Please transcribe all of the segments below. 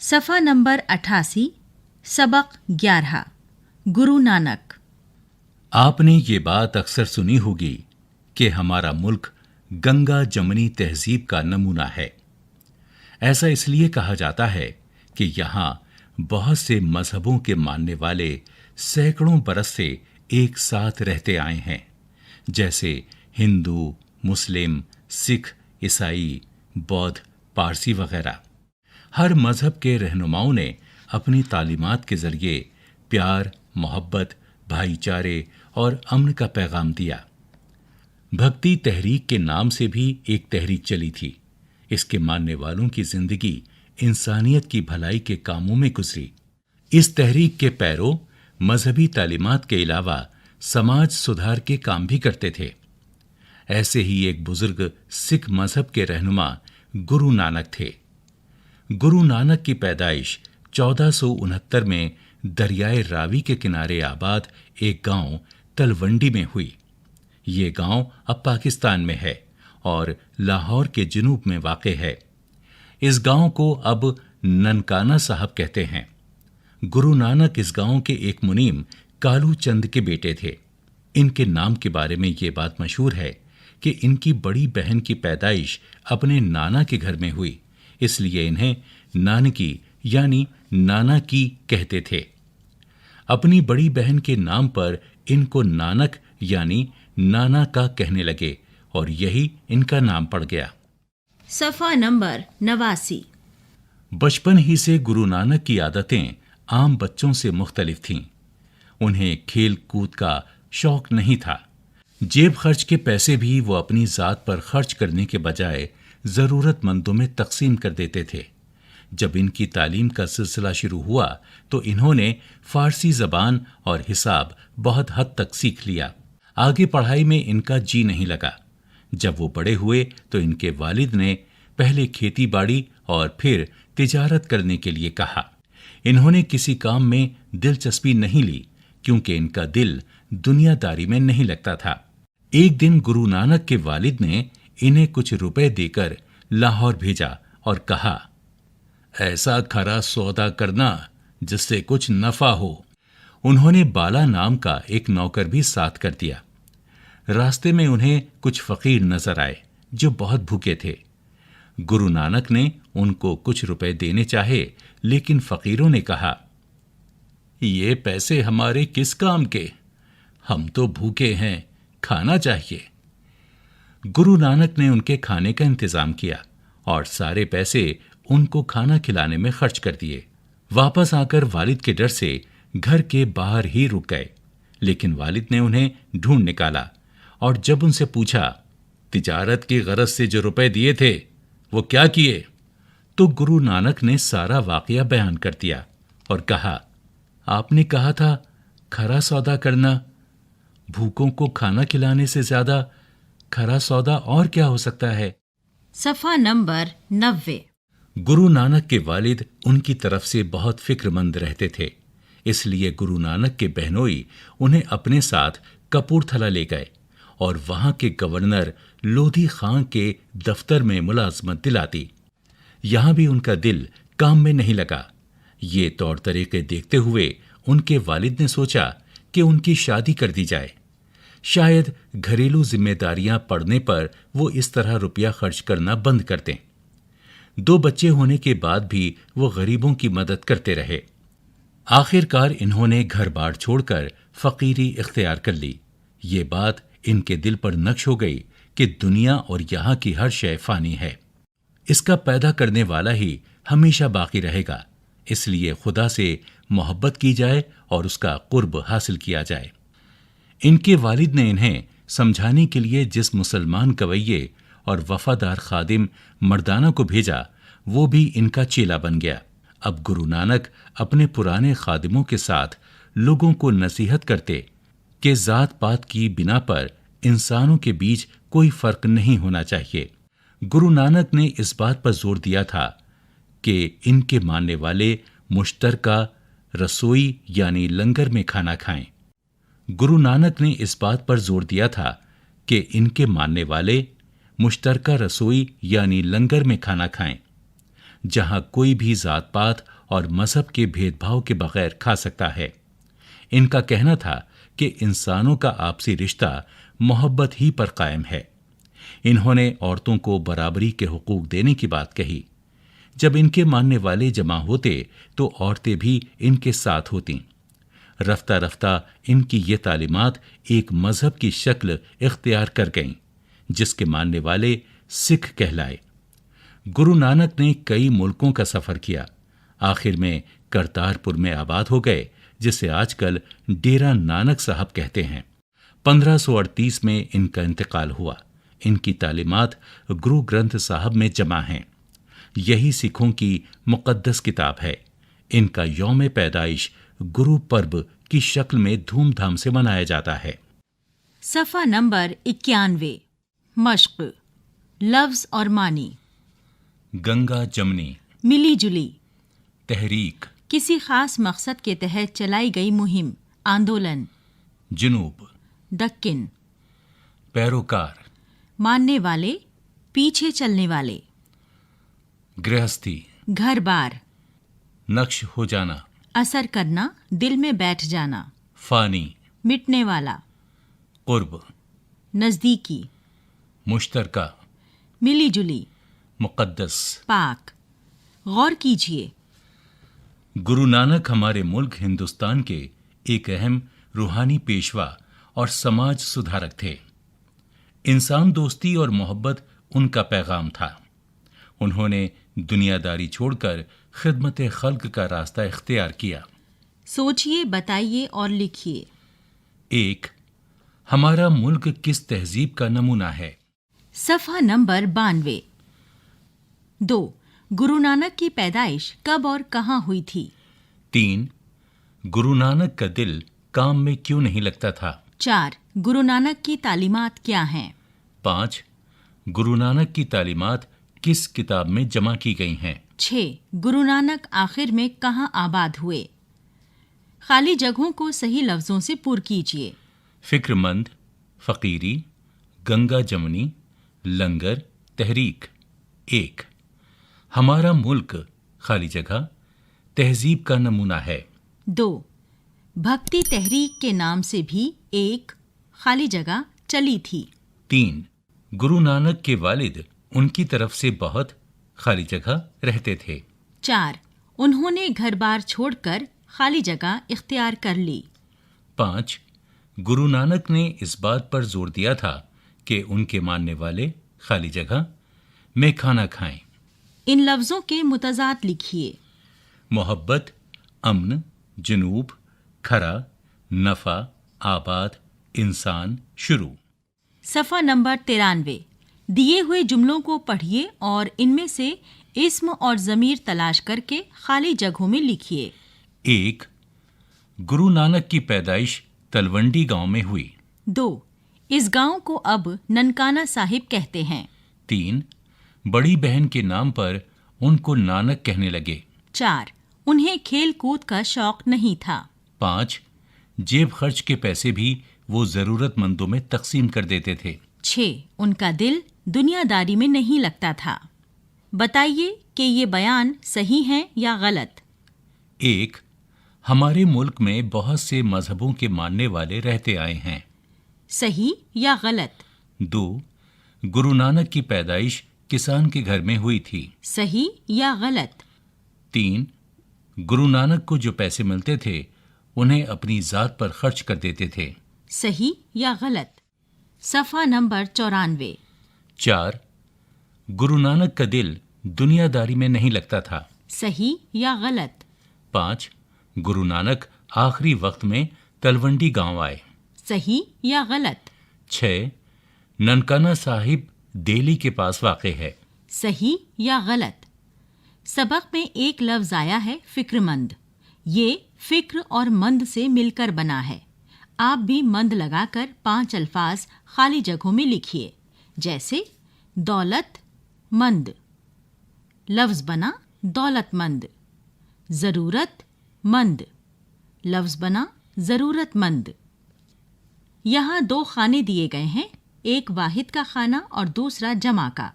सफ़ा नंबर 88 सबक 11 गुरु नानक। आपने ये बात अक्सर सुनी होगी कि हमारा मुल्क गंगा जमनी तहजीब का नमूना है। ऐसा इसलिए कहा जाता है कि यहाँ बहुत से मजहबों के मानने वाले सैकड़ों बरस से एक साथ रहते आए हैं, जैसे हिंदू, मुस्लिम, सिख, ईसाई, बौद्ध, पारसी वगैरह। हर मजहब के रहनुमाओं ने अपनी तालीमात के जरिए प्यार, मोहब्बत, भाईचारे और अमन का पैगाम दिया। भक्ति तहरीक के नाम से भी एक तहरीक चली थी। इसके मानने वालों की जिंदगी इंसानियत की भलाई के कामों में गुजरी। इस तहरीक के पैरों मजहबी तालीमात के अलावा समाज सुधार के काम भी करते थे। ऐसे ही एक बुजुर्ग सिख मजहब के रहनुमा गुरु नानक थे। गुरु नानक की पैदाइश 1469 में दरियाए रावी के किनारे आबाद एक गांव तलवंडी में हुई। ये गांव अब पाकिस्तान में है और लाहौर के जुनूब में वाक़े है। इस गांव को अब ननकाना साहब कहते हैं। गुरु नानक इस गांव के एक मुनीम कालू चंद के बेटे थे। इनके नाम के बारे में ये बात मशहूर है कि इनकी बड़ी बहन की पैदाइश अपने नाना के घर में हुई, इसलिए इन्हें नानकी यानी नाना की कहते थे। अपनी बड़ी बहन के नाम पर इनको नानक यानी नाना का कहने लगे और यही इनका नाम पड़ गया। सफ़ा नंबर 89 बचपन ही से गुरु नानक की आदतें आम बच्चों से मुख्तलिफ थीं। उन्हें खेल कूद का शौक नहीं था। जेब खर्च के पैसे भी वो अपनी जात पर खर्च करने के बजाय जरूरतमंदों में तकसीम कर देते थे। जब इनकी तालीम का सिलसिला शुरू हुआ तो इन्होंने फारसी जबान और हिसाब बहुत हद तक सीख लिया। आगे पढ़ाई में इनका जी नहीं लगा। जब वो बड़े हुए तो इनके वालिद ने पहले खेती बाड़ी और फिर तिजारत करने के लिए कहा। इन्होंने किसी काम में दिलचस्पी नहीं ली क्योंकि इनका दिल दुनियादारी में नहीं लगता था। एक दिन गुरु नानक के वालिद ने इन्हें कुछ रुपए देकर लाहौर भेजा और कहा, ऐसा खरा सौदा करना जिससे कुछ नफा हो। उन्होंने बाला नाम का एक नौकर भी साथ कर दिया। रास्ते में उन्हें कुछ फकीर नजर आए जो बहुत भूखे थे। गुरु नानक ने उनको कुछ रुपए देने चाहे, लेकिन फकीरों ने कहा, ये पैसे हमारे किस काम के? हम तो भूखे हैं, खाना चाहिए। गुरु नानक ने उनके खाने का इंतजाम किया और सारे पैसे उनको खाना खिलाने में खर्च कर दिए। वापस आकर वालिद के डर से घर के बाहर ही रुक गए, लेकिन वालिद ने उन्हें ढूंढ निकाला और जब उनसे पूछा, तिजारत की गरज से जो रुपए दिए थे वो क्या किए? तो गुरु नानक ने सारा वाकया बयान कर दिया और कहा, आपने कहा था खरा सौदा करना। भूखों को खाना खिलाने से ज्यादा खरा सौदा और क्या हो सकता है? सफ़ा नंबर 90 गुरु नानक के वालिद उनकी तरफ से बहुत फिक्रमंद रहते थे, इसलिए गुरु नानक के बहनोई उन्हें अपने साथ कपूरथला ले गए और वहां के गवर्नर लोधी खां के दफ्तर में मुलाजमत दिलाती। यहां भी उनका दिल काम में नहीं लगा। ये तौर तरीके देखते हुए उनके वालिद ने सोचा कि उनकी शादी कर दी जाए। शायद घरेलू जिम्मेदारियां पड़ने पर वो इस तरह रुपया खर्च करना बंद कर दें। 2 बच्चे होने के बाद भी वो गरीबों की मदद करते रहे। आखिरकार इन्होंने घर बार छोड़कर फकीरी इख्तियार कर ली। ये बात इनके दिल पर नक्श हो गई कि दुनिया और यहाँ की हर शय फानी है। इसका पैदा करने वाला ही हमेशा बाकी रहेगा, इसलिए खुदा से मोहब्बत की जाए और उसका कुर्ब हासिल किया जाए। इनके वालिद ने इन्हें समझाने के लिए जिस मुसलमान कवैये और वफादार खादिम मर्दाना को भेजा, वो भी इनका चेला बन गया। अब गुरु नानक अपने पुराने खादिमों के साथ लोगों को नसीहत करते कि जात पात की बिना पर इंसानों के बीच कोई फर्क नहीं होना चाहिए। गुरु नानक ने इस बात पर जोर दिया था कि इनके मानने वाले मुश्तरका रसोई यानी लंगर में खाना खाएं। गुरु नानक ने इस बात पर जोर दिया था कि इनके मानने वाले मुश्तरका रसोई यानी लंगर में खाना खाएं। जहां कोई भी जात पात और मजहब के भेदभाव के बगैर खा सकता है। इनका कहना था कि इंसानों का आपसी रिश्ता मोहब्बत ही पर कायम है। इन्होंने औरतों को बराबरी के हुकूक देने की बात कही। जब इनके मानने वाले जमा होते तो औरतें भी इनके साथ होतीं। रफ्ता रफ्ता इनकी ये तालीमात एक मजहब की शक्ल इख्तियार कर गईं, जिसके मानने वाले सिख कहलाए। गुरु नानक ने कई मुल्कों का सफर किया, आखिर में करतारपुर में आबाद हो गए, जिसे आजकल डेरा नानक साहब कहते हैं। 1538 में इनका इंतकाल हुआ। इनकी तालीमात गुरु ग्रंथ साहब में जमा हैं। यही सिखों की मुकद्दस किताब है। इनका यौम पैदाइश गुरु पर्व की शक्ल में धूमधाम से मनाया जाता है। सफ़ा नंबर 91 मश्क लफ्ज़ और मानी। गंगा जमनी, मिली जुली, तहरीक, किसी खास मकसद के तहत चलाई गई मुहिम, आंदोलन। जुनूब, दक्किन, पैरोकार, मानने वाले, पीछे चलने वाले। गृहस्थी, घर बार, नक्श हो जाना, असर करना, दिल में बैठ जाना। फानी, मिटने वाला, कुर्ब, नज़दीकी, मुश्तरका, मिली जुली, मुकद्दस। पाक। गौर कीजिए, गुरु नानक हमारे मुल्क हिंदुस्तान के एक अहम रूहानी पेशवा और समाज सुधारक थे। इंसान दोस्ती और मोहब्बत उनका पैगाम था। उन्होंने दुनियादारी छोड़कर खिदमत खल्क का रास्ता इख्तियार किया। सोचिए, बताइए और लिखिए। 1. हमारा मुल्क किस तहजीब का नमूना है? सफ़ा नंबर 92। 2. गुरु नानक की पैदाइश कब और कहाँ हुई थी? 3. गुरु नानक का दिल काम में क्यों नहीं लगता था? 4. गुरु नानक की तालीमात क्या हैं? 5. गुरु नानक की तालीमात किस किताब में जमा की गई हैं? 6. गुरु नानक आखिर में कहाँ आबाद हुए? खाली जगहों को सही लफ्ज़ों से पुर कीजिए। फिक्रमंद, फ़कीरी, गंगा जमनी, लंगर, तहरीक। 1. हमारा मुल्क खाली जगह तहजीब का नमूना है। 2. भक्ति तहरीक के नाम से भी एक खाली जगह चली थी। 3. गुरु नानक के वालिद उनकी तरफ से बहुत खाली जगह रहते थे। 4. उन्होंने घर बार छोड़कर खाली जगह इख्तियार कर ली। 5. गुरु नानक ने इस बात पर जोर दिया था कि उनके मानने वाले खाली जगह में खाना खाएं। इन लफ्ज़ों के मुतज़ाद लिखिए। मोहब्बत, अमन, जुनूब, खरा, नफ़ा, आबाद, इंसान, शुरू। सफ़ा नंबर 93। दिए हुए जुमलों को पढ़िए और इनमें से इस्म और ज़मीर तलाश करके खाली जगहों में लिखिए। 1. गुरु नानक की पैदाइश तलवंडी गांव में हुई। 2. इस गांव को अब ननकाना साहिब कहते हैं। 3. बड़ी बहन के नाम पर उनको नानक कहने लगे। 4. उन्हें खेल कूद का शौक नहीं था। 5. जेब खर्च के पैसे भी वो जरूरतमंदों में तकसीम कर देते थे। 6. उनका दिल दुनियादारी में नहीं लगता था। बताइए कि ये बयान सही है या गलत। 1. हमारे मुल्क में बहुत से मजहबों के मानने वाले रहते आए हैं। सही या गलत। 2. गुरु नानक की पैदाइश किसान के घर में हुई थी। सही या गलत। 3. गुरु नानक को जो पैसे मिलते थे उन्हें अपनी जात पर खर्च कर देते थे। सही या गलत। सफ़ा नंबर 94। 4. गुरु नानक का दिल दुनियादारी में नहीं लगता था। सही या गलत। 5. गुरु नानक आखिरी वक्त में तलवंडी गांव आए। सही या गलत। 6. ननकाना साहिब दिल्ली के पास वाक़ है। सही या गलत। सबक में एक लफ्ज़ आया है फिक्रमंद। ये फिक्र और मंद से मिलकर बना है। आप भी मंद लगाकर 5 अल्फाज खाली जगहों में लिखिए, जैसे दौलत मंद। लफ्ज़ बना दौलतमंद। ज़रूरत मंद। लफ्ज़ बना ज़रूरतमंद। यहाँ 2 खाने दिए गए हैं, एक वाहिद का खाना और दूसरा जमा का।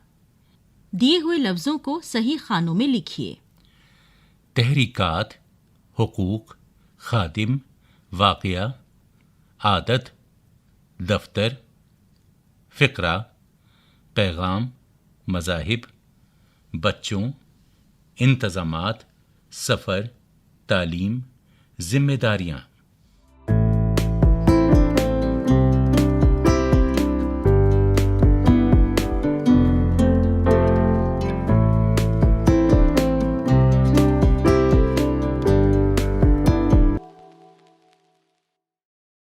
दिए हुए लफ्जों को सही खानों में लिखिए। तहरीकात, हुकूक, खादिम, वाक़या, आदत, दफ्तर, फ़िक्रा, पैगाम, मज़ाहिब, बच्चों, इंतज़ामात, सफ़र, तालीम, ज़िम्मेदारियाँ।